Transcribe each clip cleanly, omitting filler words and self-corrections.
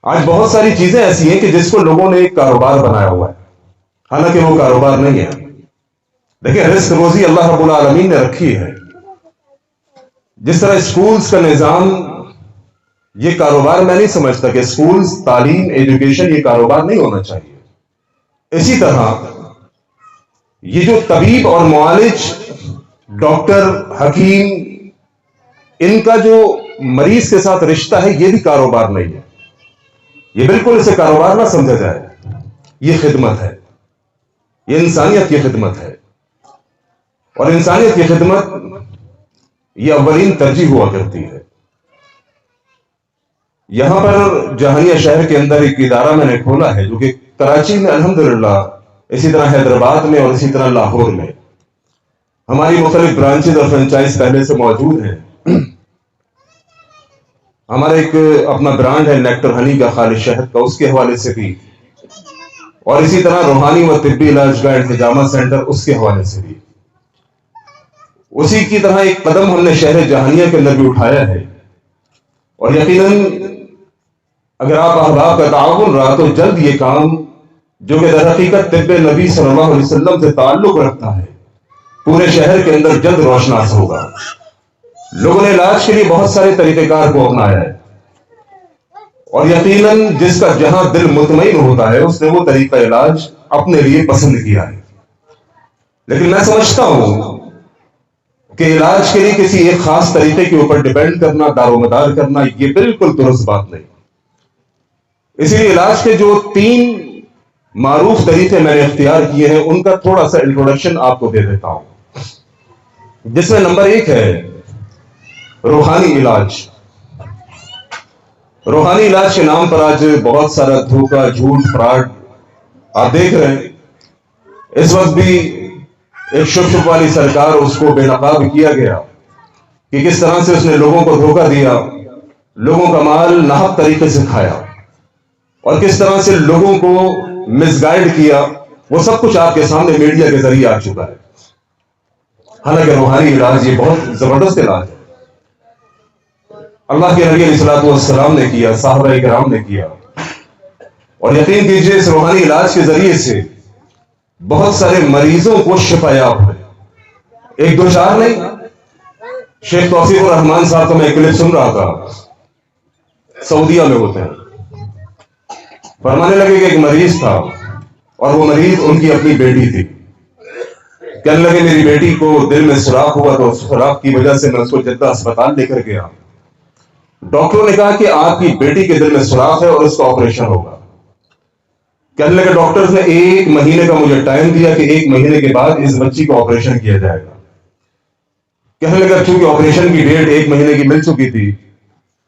آج بہت ساری چیزیں ایسی ہیں کہ جس کو لوگوں نے ایک کاروبار بنایا ہوا ہے، حالانکہ وہ کاروبار نہیں ہے. لیکن رزق روزی اللہ رب العالمین نے رکھی ہے. جس طرح اسکولز کا نظام، یہ کاروبار میں نہیں سمجھتا کہ اسکولز، تعلیم، ایجوکیشن یہ کاروبار نہیں ہونا چاہیے. اسی طرح یہ جو طبیب اور معالج، ڈاکٹر، حکیم، ان کا جو مریض کے ساتھ رشتہ ہے، یہ بھی کاروبار نہیں ہے. یہ بالکل اسے کاروبار نہ سمجھا جائے. یہ خدمت ہے، یہ انسانیت کی خدمت ہے. اور انسانیت کی خدمت یہ اولین ترجیح ہوا کرتی ہے. یہاں پر جہانیہ شہر کے اندر ایک ادارہ میں نے کھولا ہے، جو کہ کراچی میں الحمدللہ، اسی طرح حیدرآباد میں اور اسی طرح لاہور میں ہماری مختلف برانچز اور فرنچائز پہلے سے موجود ہیں. ہمارا ایک اپنا برانڈ ہے نیکٹر ہنی کا، خالص شہد کا، اس کے حوالے سے بھی، اور اسی طرح روحانی و طبی علاج کا انتظامہ سینٹر، اس کے حوالے سے بھی. اسی کی طرح ایک قدم ہم نے شہر جہانیہ کے اندر بھی اٹھایا ہے. اور یقیناً اگر آپ احباب کا تعاون رہا تو جلد یہ کام، جو کہ در حقیقت طب نبی صلی اللہ علیہ وسلم سے تعلق رکھتا ہے، پورے شہر کے اندر جلد روشناس ہوگا. لوگوں نے علاج کے لیے بہت سارے طریقہ کار کو اپنایا ہے، اور یقیناً جس کا جہاں دل مطمئن ہوتا ہے اس نے وہ طریقہ علاج اپنے لیے پسند کیا ہے. لیکن میں سمجھتا ہوں کہ علاج کے لیے کسی ایک خاص طریقے کے اوپر ڈیپینڈ کرنا، دار و مدار کرنا، یہ بالکل درست بات نہیں. اسی لیے علاج کے جو 3 معروف طریقے میں نے اختیار کیے ہیں، ان کا تھوڑا سا انٹروڈکشن آپ کو دے دیتا ہوں. جس میں نمبر 1 ہے روحانی علاج. روحانی علاج کے نام پر آج بہت سارا دھوکہ، جھوٹ، فراڈ آپ دیکھ رہے ہیں. اس وقت بھی ایک شپ والی سرکار، اس کو بے نقاب کیا گیا کہ کس طرح سے اس نے لوگوں کو دھوکہ دیا، لوگوں کا مال ناحق طریقے سے کھایا، اور کس طرح سے لوگوں کو مس گائیڈ کیا. وہ سب کچھ آپ کے سامنے میڈیا کے ذریعے آ چکا ہے. حالانکہ روحانی علاج یہ بہت زبردست علاج ہے. اللہ کے نبی علیہ الصلوۃ والسلام نے کیا، صحابہ کرام نے کیا، اور یقین کیجئے اس روحانی علاج کے ذریعے سے بہت سارے مریضوں کو شفا یاب ہوئے. 1 2 4 نہیں. شیخ توفیق الرحمان صاحب کا میں کلپ سن رہا تھا، سعودیہ میں ہوتے ہیں. فرمانے لگے کہ ایک مریض تھا، اور وہ مریض ان کی اپنی بیٹی تھی. کہنے لگے میری بیٹی کو دل میں سوراخ ہوا، تو سوراخ کی وجہ سے میں اس کو جدہ اسپتال لے کر گیا. ڈاکٹروں نے کہا کہ آپ کی بیٹی کے دل میں سوراخ ہے اور اس کا آپریشن ہوگا. کہنے لگے ڈاکٹرز نے 1 مہینے کا مجھے ٹائم دیا کہ 1 مہینے کے بعد اس بچی کو آپریشن کیا جائے گا. کہنے لگا چونکہ آپریشن کی ڈیٹ 1 مہینے کی مل چکی تھی،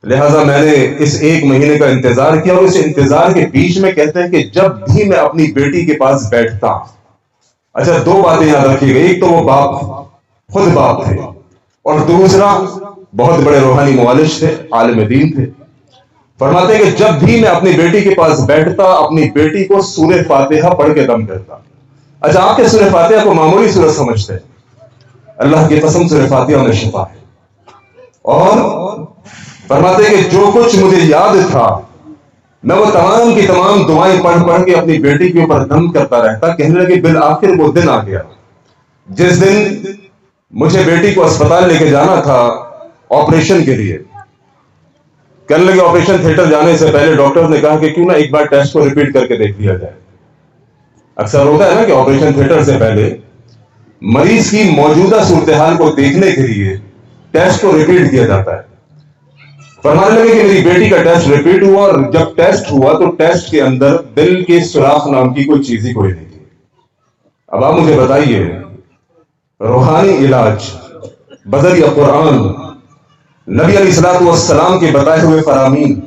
لہٰذا میں نے اس 1 مہینے کا انتظار کیا. اور اس انتظار کے بیچ میں کہتے ہیں کہ جب بھی میں اپنی بیٹی کے پاس بیٹھتا، اچھا 2 باتیں یاد رکھی گئی. ایک تو وہ باپ، خود باپ تھے، اور دوسرا بہت بڑے روحانی معالج تھے، عالم دین تھے. فرماتے ہیں کہ جب بھی میں اپنی بیٹی کے پاس بیٹھتا، اپنی بیٹی کو سورہ فاتحہ پڑھ کے دم کرتا. اچھا آپ کے سورہ فاتحہ کو معمولی سورت سمجھتے ہیں، اللہ کی قسم سورہ فاتحہ میں شفا ہے. اور فرماتے ہیں کہ جو کچھ مجھے یاد تھا میں وہ تمام کی تمام دعائیں پڑھ کے اپنی بیٹی کے اوپر دم کرتا رہتا. کہنے لگے بالآخر وہ دن آ گیا جس دن مجھے بیٹی کو اسپتال لے کے جانا تھا آپریشن کے لیے. کہنے لگے آپریشن تھیٹر جانے سے پہلے ڈاکٹر نے کہا کہ کیوں نہ ایک بار ٹیسٹ کو ریپیٹ کر کے دیکھ لیا جائے. اکثر ہوتا ہے نا کہ آپریشن تھیٹر سے پہلے مریض کی موجودہ صورتحال کو دیکھنے کے لیے ٹیسٹ کو ریپیٹ کیا جاتا ہے. فرمانے لگے کہ میری بیٹی کا ٹیسٹ ریپیٹ ہوا، اور جب ٹیسٹ ہوا تو ٹیسٹ کے اندر دل کے سوراخ نام کی کوئی چیز ہی کوئی نہیں تھی. اب آپ مجھے بتائیے، روحانی علاج بذریعہ قرآن، نبی علیہ الصلوۃ والسلام کے بتائے ہوئے فرامین،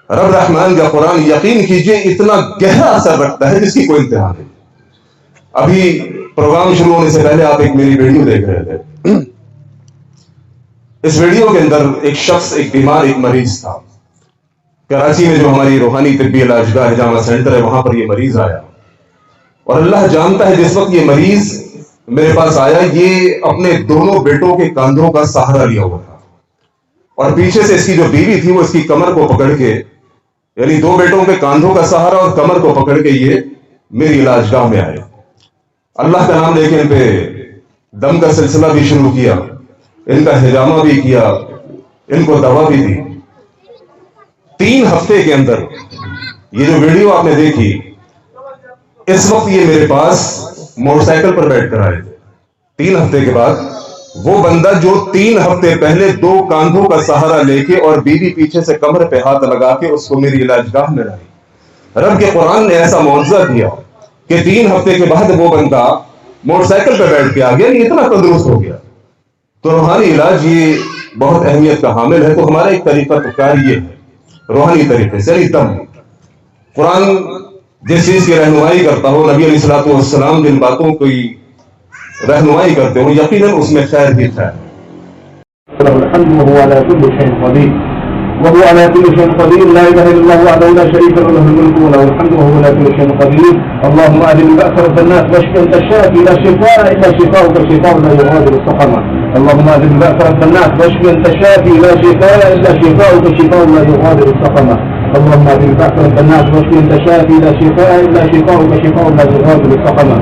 رب رحمان کا قرآن، یقین کیجئے اتنا گہرا اثر رکھتا ہے جس کی کوئی انتہا نہیں. ابھی پروگرام شروع ہونے سے پہلے آپ ایک میری ویڈیو دیکھ رہے تھے. اس ویڈیو کے اندر ایک شخص، ایک بیمار، ایک مریض تھا. کراچی میں جو ہماری روحانی طبی علاج گاہ جامع سینٹر ہے، وہاں پر یہ مریض آیا. اور اللہ جانتا ہے جس وقت یہ مریض میرے پاس آیا، یہ اپنے دونوں بیٹوں کے کاندھوں کا سہارا لیا ہوا تھا، اور پیچھے سے اس کی جو بیوی تھی وہ اس کی کمر کو پکڑ کے یعنی 2 بیٹوں کے کاندھوں کا سہارا اور کمر کو پکڑ کے یہ میری علاج گاہ میں آئے. اللہ کا نام لے کے ان پہ دم کا سلسلہ بھی شروع کیا, ان کا ہجامہ بھی کیا, ان کو دوا بھی دی. 3 ہفتے کے اندر یہ جو ویڈیو آپ نے دیکھی, اس وقت یہ میرے پاس موٹر سائیکل پر بیٹھ کر آئے تھے. 3 ہفتے کے بعد وہ بندہ جو 3 ہفتے پہلے 2 کاندھوں کا سہارا لے کے اور بیوی پیچھے سے کمر پہ ہاتھ لگا کے اس کو میری علاج گاہ میں لائی, رب کے قرآن نے ایسا معجزہ کیا کہ 3 ہفتے کے بعد وہ بندہ موٹر سائیکل پہ بیٹھ کے آ گیا, اتنا تندرست ہو گیا. تو روحانی علاج یہ بہت اہمیت کا حامل ہے. تو ہمارا ایک طریقہ کار یہ ہے روحانی طریقے سے دم. قرآن جس چیز کی رہنمائی کرتا ہو, نبی علیہ الصلوۃ والسلام جن باتوں کی رہنمائی کرتے ہو, یقیناً اس میں خیر ہی خیر. الحمد وهو على كل شيء قدير وهو على كل شيء قدير لا اله الا الله وحده لا شريك له له الملك وله الحمد وهو على كل شيء قدير. اللهم اهل البأس رب الناس واشف انت الشافي لا شفاء الا شفاؤك شفاء لا يغادر سقما. اللهم اهل البأس رب الناس واشف انت الشافي لا شفاء الا شفاؤك شفاء لا يغادر سقما. اللهم اهل البأس رب الناس واشف انت الشافي لا شفاء الا شفاؤك شفاء لا يغادر سقما.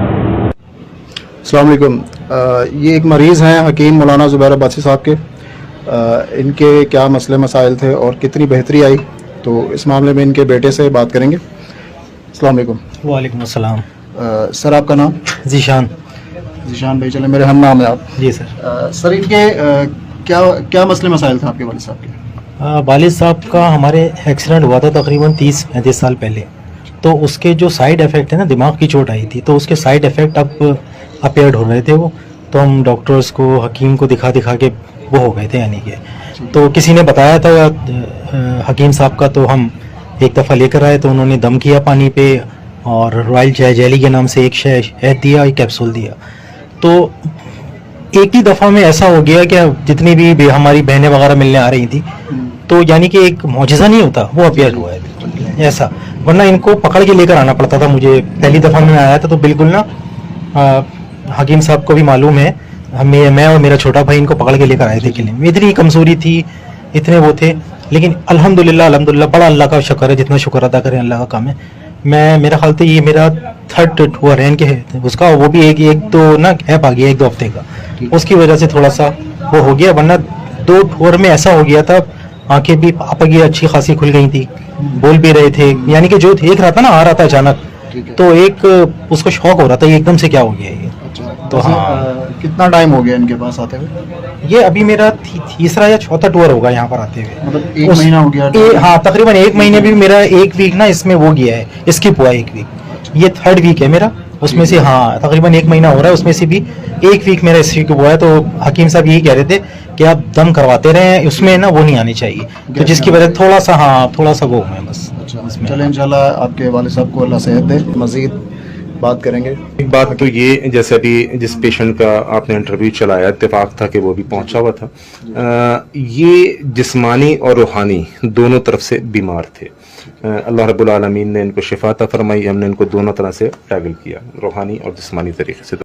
السلام علیکم. یہ ایک مریض ہیں حکیم مولانا زبیر عباسی صاحب کے. ان کے کیا مسئلے مسائل تھے اور کتنی بہتری آئی, تو اس معاملے میں ان کے بیٹے سے بات کریں گے. السلام علیکم. وعلیکم السلام. سر آپ کا نام؟ ذیشان. ذیشان بھائی, چلے میرے ہم نام ہے آپ. جی سر. سر ان کے کیا مسئلے مسائل تھے آپ کے والد صاحب کے؟ والد صاحب کا ہمارے ایکسیڈنٹ ہوا تھا تقریباً 30-35 سال پہلے. تو اس کے جو سائیڈ افیکٹ ہے نا, دماغ کی چوٹ آئی تھی, تو اس کے سائیڈ افیکٹ اب اپیئرڈ ہو رہے تھے وہ. تو ہم ڈاکٹرز کو, حکیم کو دکھا کے وہ ہو گئے تھے, یعنی کہ تو کسی نے بتایا تھا حکیم صاحب کا, تو ہم ایک دفعہ لے کر آئے, تو انہوں نے دم کیا پانی پہ اور رائل جیلی کے نام سے ایک شہد دیا, ایک کیپسول دیا. تو ایک ہی دفعہ میں ایسا ہو گیا کہ جتنی بھی ہماری بہنیں وغیرہ ملنے آ رہی تھیں, تو یعنی کہ ایک معجزہ نہیں ہوتا, وہ اپیئر ہوا ہے ایسا. ورنہ ان کو پکڑ کے لے کر آنا پڑتا تھا. مجھے پہلی دفعہ میں آیا تھا تو بالکل نا, حکیم صاحب کو بھی معلوم ہے, میں اور میرا چھوٹا بھائی ان کو پکڑ کے لے کر آئے تھے کلینک میں. اتنی کمزوری تھی, اتنے وہ تھے, لیکن الحمدللہ بڑا اللہ کا شکر ہے, جتنا شکر ادا کریں اللہ کا کام ہے. میرا خیال تھا یہ میرا 3rd ٹور ہے ان کے اس کا, وہ بھی ایک دو نا گیپ آ گیا 1-2 ہفتے کا, اس کی وجہ سے تھوڑا سا وہ ہو گیا. ورنہ 2 ٹور میں ایسا ہو گیا تھا, آنکھیں بھی اپگی اچھی خاصی کھل گئی تھی, بول بھی رہے تھے, یعنی کہ جو دیکھ رہا تھا نا, آ رہا تھا اچانک, تو ایک اس کو شوق ہو رہا تھا یہ ایک دم سے کیا ہو گیا یہ. تو کتنا ٹائم ہو گیا ان کے پاس آتے ہوئے؟ یہ ابھی میرا 3را یا 4تھا ٹور ہوگا یہاں پر آتے ہوئے. مطلب 1 مہینہ ہو گیا؟ ہاں تقریباً 1 مہینے بھی. میرا 1 ویک نا اس میں وہ گیا ہے, اسکپ ہوا ہے 1 ویک. یہ 3rd ویک ہے میرا, اس میں سے ہاں تقریباً 1 مہینہ ہو رہا ہے, اس میں سے بھی 1 ویک میرا اسکپ ہوا ہے. تو حکیم صاحب یہی کہہ رہے تھے کہ آپ دم کرواتے رہیں, اس میں نا وہ نہیں آنی چاہیے, تو جس کی وجہ تھوڑا سا وہ ہے بس. چلیں انشاءاللہ آپ کے والد صاحب کو اللہ صحت دے. مزید بات کریں گے. ایک بات تو یہ, جیسے ابھی جس پیشنٹ کا آپ نے انٹرویو چلایا, اتفاق تھا کہ وہ بھی پہنچا ہوا تھا, یہ جسمانی اور روحانی دونوں طرف سے بیمار تھے. اللہ رب العالمین نے ان کو شفا عطا فرمائی. ہم نے ان کو دونوں طرح سے ٹیکل کیا, روحانی اور جسمانی طریقے سے.